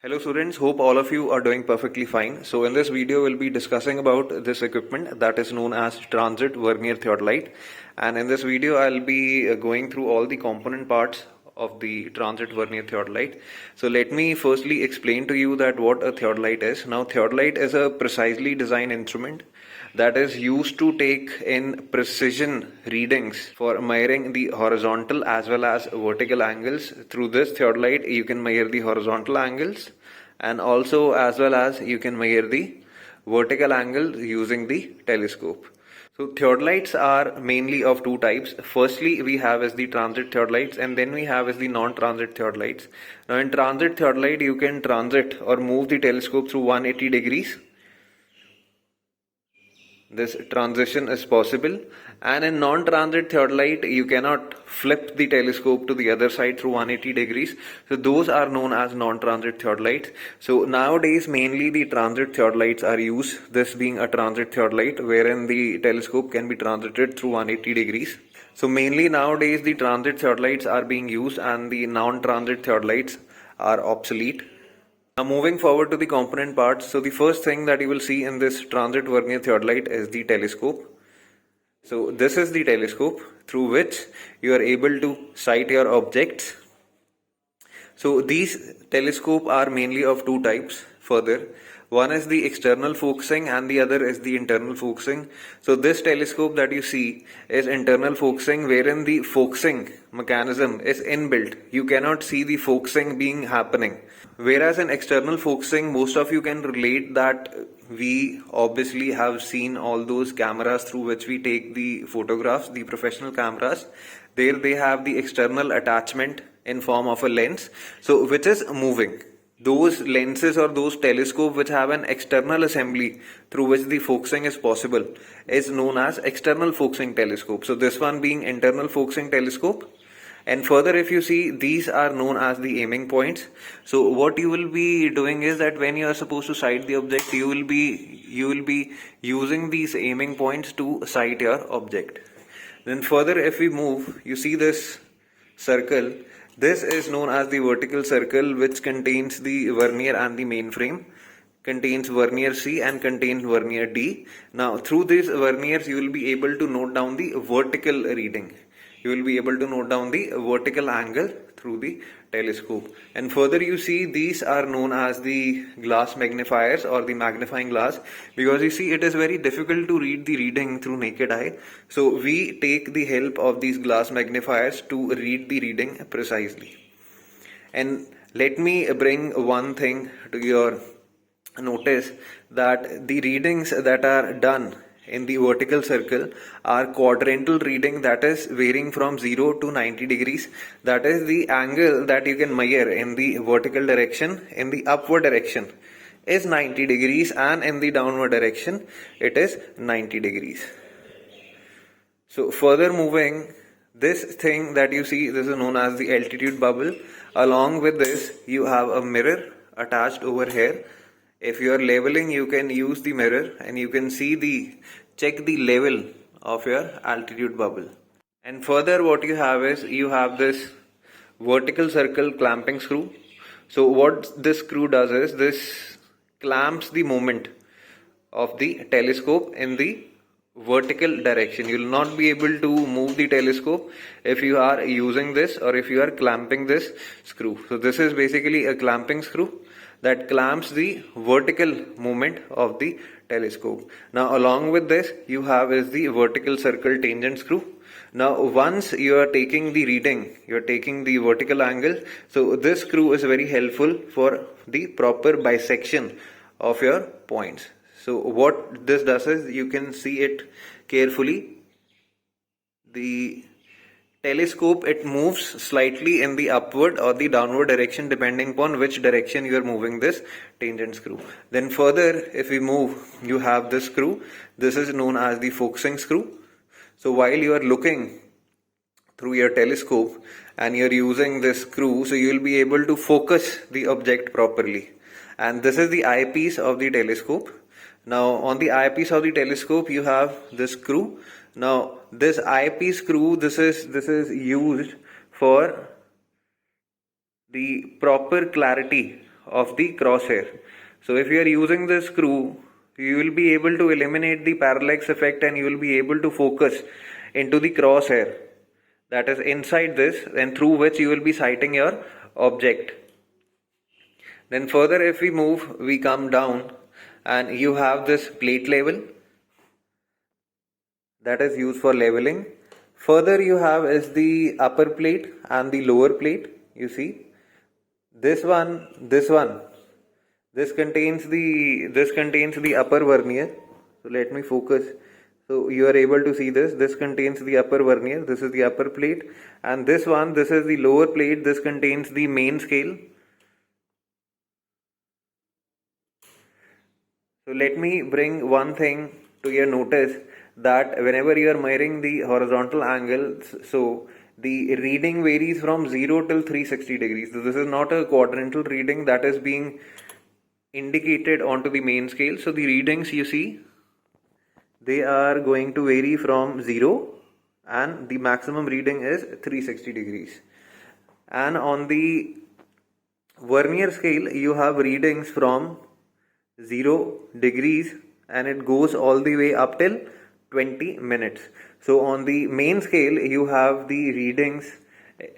Hello students, hope all of you are doing perfectly fine. So in this video we'll be discussing about this equipment that is known as transit vernier theodolite, and in this video I'll be going through all the component parts of the transit vernier theodolite. So let me firstly explain to you that what a theodolite is. Now theodolite is a precisely designed instrument that is used to take in precision readings for measuring the horizontal as well as vertical angles. Through this theodolite you can measure the horizontal angles and also as well as you can measure the vertical angles using the telescope. So theodolites are mainly of two types. Firstly we have is the transit theodolites, and then we have is the non-transit theodolites. Now in transit theodolite you can transit or move the telescope through 180 degrees. This transition is possible, and in non-transit theodolite you cannot flip the telescope to the other side through 180 degrees. So those are known as non-transit theodolites. So nowadays mainly the transit theodolites are used, this being a transit theodolite wherein the telescope can be transited through 180 degrees. So mainly nowadays the transit theodolites are being used and the non-transit theodolites are obsolete. Now moving forward to the component parts, so the first thing that you will see in this transit vernier theodolite is the telescope. So this is the telescope through which you are able to sight your objects. So these telescope are mainly of two types further. One is the external focusing and the other is the internal focusing. So this telescope that you see is internal focusing, wherein the focusing mechanism is inbuilt. You cannot see the focusing being happening. Whereas in external focusing, most of you can relate that we obviously have seen all those cameras through which we take the photographs, the professional cameras. There they have the external attachment in form of a lens, so which is moving. Those lenses or those telescope which have an external assembly through which the focusing is possible is known as external focusing telescope. So this one being internal focusing telescope. And further, if you see, these are known as the aiming points. So what you will be doing is that when you are supposed to sight the object, you will be using these aiming points to sight your object. Then further, if we move, you see this circle. This is known as the vertical circle, which contains the vernier and the mainframe, contains vernier C and contains vernier D. Now through these verniers you will be able to note down the vertical reading. You will be able to note down the vertical angle through the telescope. And further you see, these are known as the glass magnifiers or the magnifying glass, because you see it is very difficult to read the reading through naked eye. So we take the help of these glass magnifiers to read the reading precisely. And let me bring one thing to your notice, that the readings that are done in the vertical circle are quadrantal reading, that is varying from 0 to 90 degrees. That is the angle that you can measure in the vertical direction, in the upward direction is 90 degrees, and in the downward direction it is 90 degrees. So further moving, this thing that you see, this is known as the altitude bubble. Along with this you have a mirror attached over here. If you are leveling, you can use the mirror and you can see check the level of your altitude bubble. And further what you have is, you have this vertical circle clamping screw. So what this screw does is, this clamps the moment of the telescope in the vertical direction. You will not be able to move the telescope if you are using this or if you are clamping this screw. So this is basically a clamping screw that clamps the vertical movement of the telescope. Now along with this you have is the vertical circle tangent screw. Now once you are taking the reading, you are taking the vertical angle, so this screw is very helpful for the proper bisection of your points. So what this does is, you can see it carefully. The telescope, it moves slightly in the upward or the downward direction depending upon which direction you are moving this tangent screw. Then further if we move, you have this screw. This is known as the focusing screw. So while you are looking through your telescope and you are using this screw, so you will be able to focus the object properly. And this is the eyepiece of the telescope. Now on the eyepiece of the telescope you have this screw. Now this eyepiece screw, this is used for the proper clarity of the crosshair. So if you are using this screw, you will be able to eliminate the parallax effect and you will be able to focus into the crosshair that is inside this and through which you will be sighting your object. Then further if we move, we come down and you have this plate level that is used for leveling. Further you have is the upper plate and the lower plate. You see this one, this contains the upper vernier. So let me focus. So you are able to see this contains the upper vernier, this is the upper plate, and this is the lower plate, this contains the main scale. So let me bring one thing to your notice, that whenever you are measuring the horizontal angles, so the reading varies from 0 till 360 degrees. So this is not a quadrantal reading that is being indicated onto the main scale. So the readings you see, they are going to vary from 0 and the maximum reading is 360 degrees. And on the vernier scale, you have readings from 0 degrees and it goes all the way up till 20 minutes. So on the main scale, you have the readings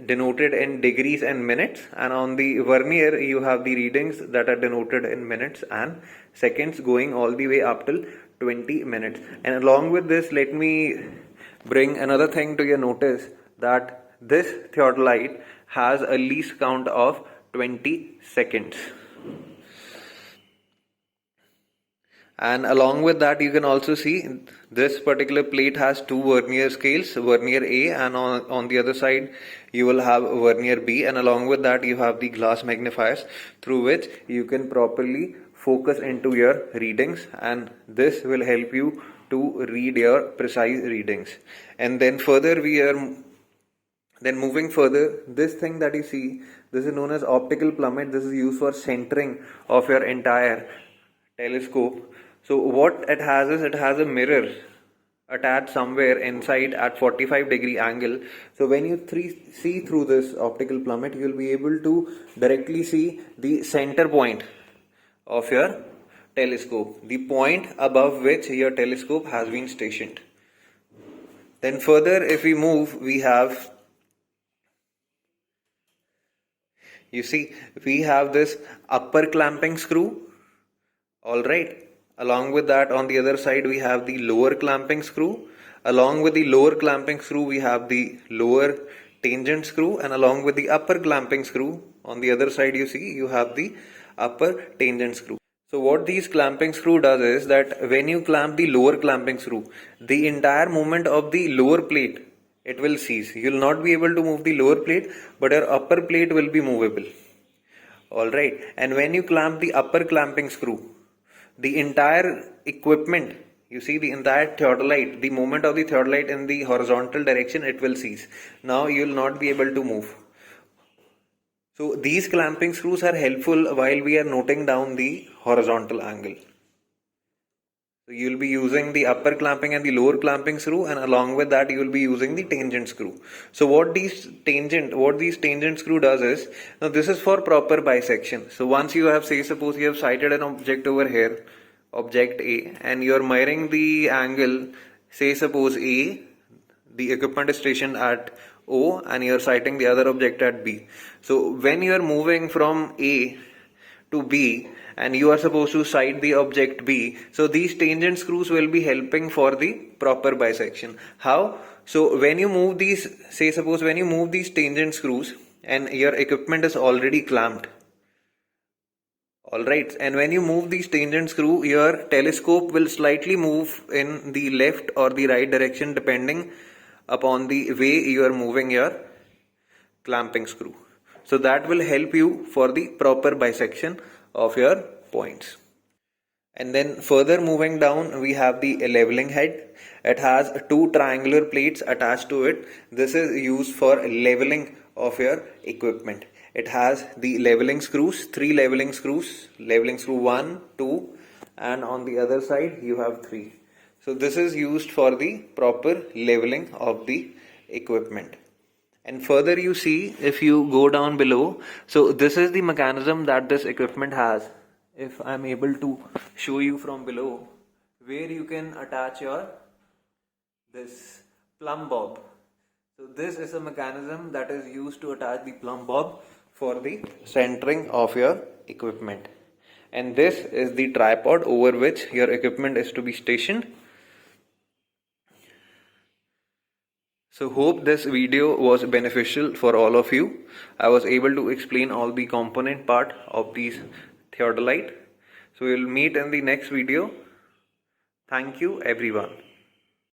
denoted in degrees and minutes, and on the vernier you have the readings that are denoted in minutes and seconds going all the way up till 20 minutes. And along with this, let me bring another thing to your notice, that this theodolite has a least count of 20 seconds. And along with that, you can also see this particular plate has two vernier scales, vernier A, and on the other side you will have vernier B, and along with that you have the glass magnifiers through which you can properly focus into your readings, and this will help you to read your precise readings. And then further moving further, this thing that you see, this is known as optical plummet. This is used for centering of your entire telescope. So what it has is, it has a mirror attached somewhere inside at 45-degree angle. So when you see through this optical plummet, you will be able to directly see the center point of your telescope, the point above which your telescope has been stationed. Then further if we move, we have, you see, we have this upper clamping screw. Alright, along with that, on the other side we have the lower clamping screw. Along with the lower clamping screw we have the lower tangent screw, and along with the upper clamping screw on the other side you see you have the upper tangent screw. So what these clamping screw does is that when you clamp the lower clamping screw, the entire movement of the lower plate, it will cease. You will not be able to move the lower plate, but your upper plate will be movable. Alright, and when you clamp the upper clamping screw, the entire equipment, you see the entire theodolite, the movement of the theodolite in the horizontal direction, it will cease. Now you will not be able to move. So these clamping screws are helpful while we are noting down the horizontal angle. So you will be using the upper clamping and the lower clamping screw, and along with that you will be using the tangent screw. So what these tangent screw does is, now this is for proper bisection. So once you have, say suppose you have sighted an object over here, object A, and you are measuring the angle, say suppose A, the equipment is stationed at O and you are sighting the other object at B. So when you are moving from A to B and you are supposed to sight the object B, so these tangent screws will be helping for the proper bisection. How? So when you move these, say suppose when you move these tangent screws and your equipment is already clamped, alright, and when you move these tangent screw, your telescope will slightly move in the left or the right direction depending upon the way you are moving your clamping screw. So that will help you for the proper bisection of your points. And then further moving down, we have the leveling head. It has two triangular plates attached to it. This is used for leveling of your equipment. It has the leveling screws, three leveling screws, leveling screw 1, 2, and on the other side you have 3. So this is used for the proper leveling of the equipment. And further you see, if you go down below, so this is the mechanism that this equipment has. If I'm able to show you from below, where you can attach your this plumb bob. So this is a mechanism that is used to attach the plumb bob for the centering of your equipment. And this is the tripod over which your equipment is to be stationed. So hope this video was beneficial for all of you. I was able to explain all the component part of these theodolite. So we'll meet in the next video. Thank you everyone.